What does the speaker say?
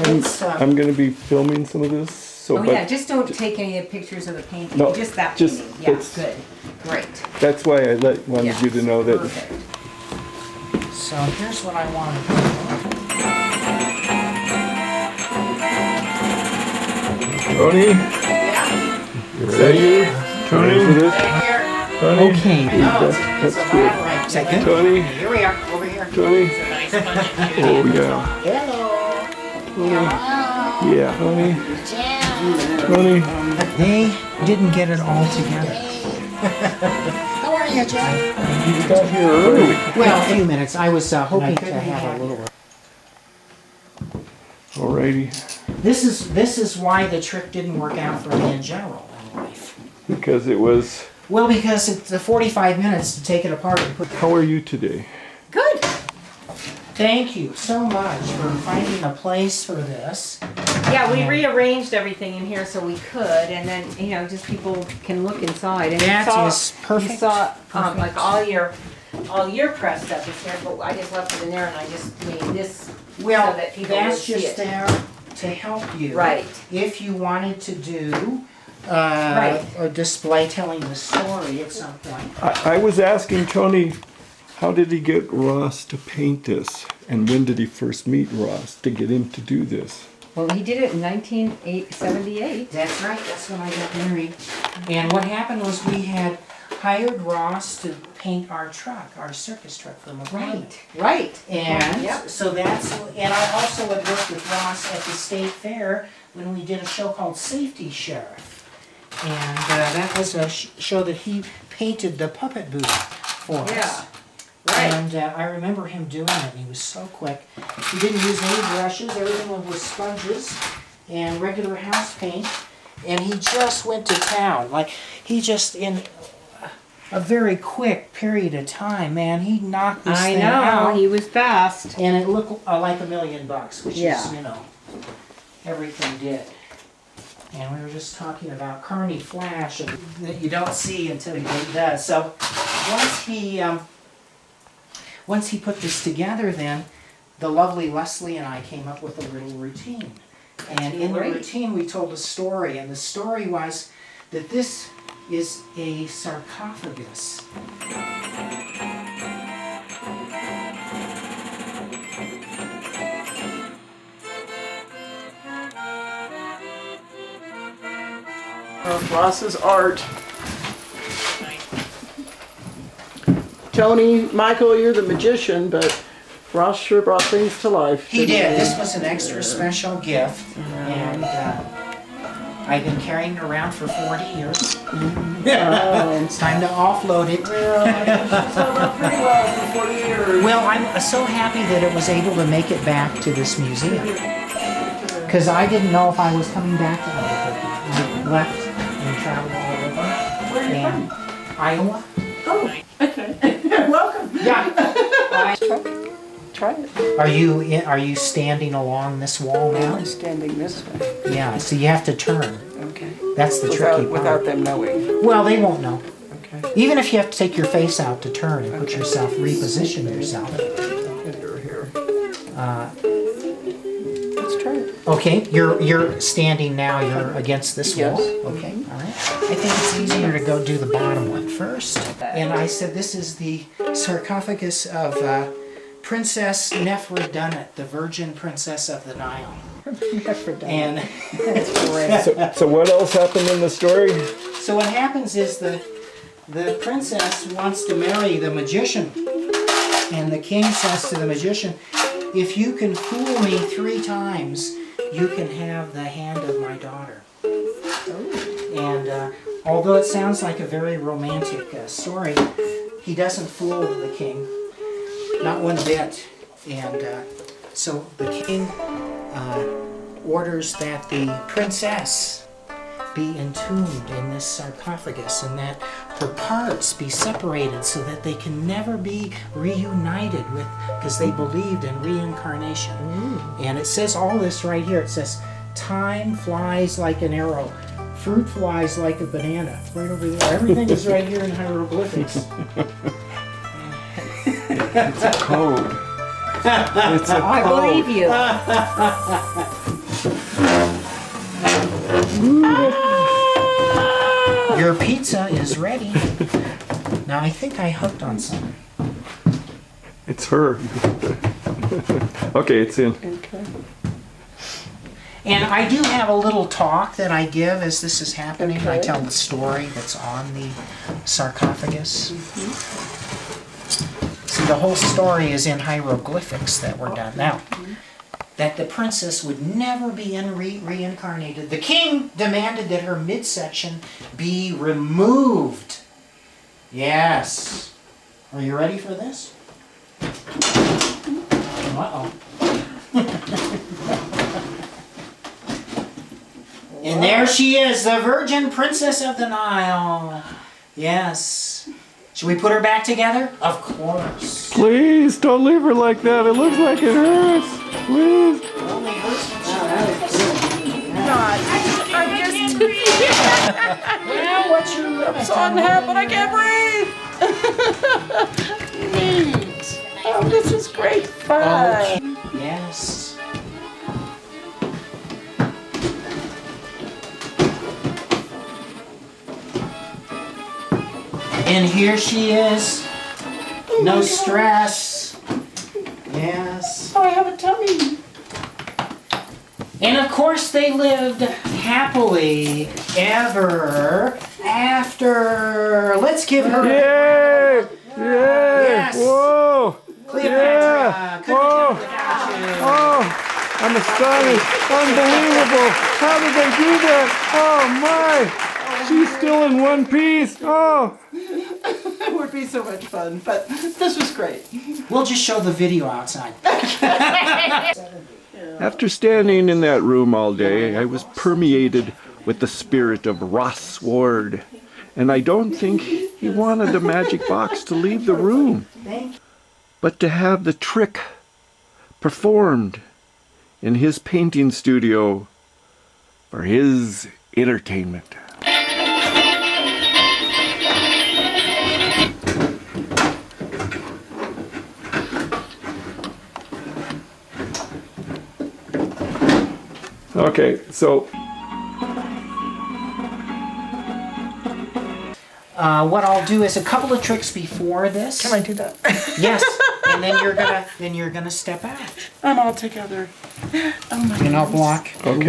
I'm going to be filming some of this. So, Oh yeah, just don't take any pictures of the painting. No, just that just- painting. Yeah, it's- good, great. That's why I wanted Yeah, you to know that. Perfect. So here's what I want to do. Tony, Yeah. you ready? Tony, for this? Tony, Okay. that's good. Second. Tony, Here we are, over here. Tony. Oh yeah, Hello. yeah, Tony. Tony, They didn't get it all together. How are you, John? you got here early. Well, a few minutes. I was hoping to have a little. Alrighty, This is why the trick didn't work out for me in general in life. because it was. Well, because it's the 45 minutes to take it apart and put. How are you today? Good. Thank you so much for finding a place for this. Yeah, we Yeah. rearranged everything in here so we could, and then just people can look inside. And That you saw, is perfect. You saw Perfect. like all your press stuff is here, but I just left it in there, and I just made this Well, so that people that's would see just it. there to help you. Right. If you wanted to do Right. a display telling the story at some point. I was asking Tony, how did he get Ross to paint this? And when did he first meet Ross to get him to do this? Well, he did it in 1978. That's right, that's when I got married. And what happened was we had hired Ross to paint our truck, our circus truck for McGraw. Right. And Yep. so and I also had worked with Ross at the state fair when we did a show called Safety Sheriff. And that was a show that he painted the puppet booth for us. Yeah. Right. And I remember him doing it, and he was so quick. He didn't use any brushes, everything was sponges and regular house paint. And he just went to town. Like, he just, in a very quick period of time, man, he knocked this I thing know, out. he was fast. And it looked like $1 million, which Yeah. is, everything did. And we were just talking about Carney Flash that you don't see until he does. So once he put this together, then the lovely Leslie and I came up with a little routine. And in the Great. routine we told a story, and the story was that this is a sarcophagus. Ross's art. Tony, Michael, you're the magician, but Ross sure brought things to life. He didn't did. This was an extra special gift, and I've been carrying it around for 40 years. It's time to offload it. Pretty well for 40 years. Well, I'm so happy that it was able to make it back to this museum. Because I didn't know if I was coming back to Albuquerque. I left and traveled all over. Where are you And Iowa. Oh, okay. Welcome. Yeah. Try it. Are you standing along this wall now? I'm standing this way. Yeah, so you have to turn. Okay. That's the tricky part. Without them knowing. Well, they won't know. Okay. Even if you have to take your face out to turn and put yourself, reposition yourself. Here. Uh, Let's try it. okay, you're standing now, you're against this wall? Yes. Okay, all right. I think it's easier to go do the bottom one first. And I said this is the sarcophagus of Princess Nefertari, the Virgin Princess of the Nile. And So what else happened in the story? so what happens is the princess wants to marry the magician. And the king says to the magician, if you can fool me 3 times, you can have the hand of my daughter. And although it sounds like a very romantic story, he doesn't fool the king, not one bit. And so the king orders that the princess be entombed in this sarcophagus and that her parts be separated so that they can never be reunited with, because they believed in reincarnation. And it says all this right here. It says, time flies like an arrow, fruit flies like a banana. Right over there. Everything is right here in hieroglyphics. It's a code. It's a I code. believe you. Your pizza is ready. Now I think I hooked on something. It's her. Okay, it's in. Okay. And I do have a little talk that I give as this is happening. I Okay. tell the story that's on the sarcophagus. See, the whole story is in hieroglyphics that were done. Now, that the princess would never be reincarnated. The king demanded that her midsection be removed. Yes. Are you ready for this? Uh-oh. And there she is, the Virgin Princess of the Nile. Yes. Should we put her back together? Of course. Please don't leave her like that. It looks like it hurts. Please. It only hurts when I'm just well, what's your limit? so unhappy, but I can't breathe. Neat. Oh, this is great fun. Okay. Yes. And here she is. No stress. Yes. Oh, I have a tummy. And of course they lived happily ever after. Let's give her Yay! Yay! Yes. Whoa! Cleopatra. Yeah. Couldn't Whoa. have done without you. Oh! I'm astonished. Unbelievable. How did they do that? Oh my! She's still in one piece. Oh! It would be so much fun, but this was great. We'll just show the video outside. After standing in that room all day, I was permeated with the spirit of Ross Sword. And I don't think he wanted the magic box to leave the room, but to have the trick performed in his painting studio for his entertainment. Okay, so What I'll do is a couple of tricks before this. Can I do that? Yes, and then you're gonna step out, I'm all together. Oh my and I'll block. okay.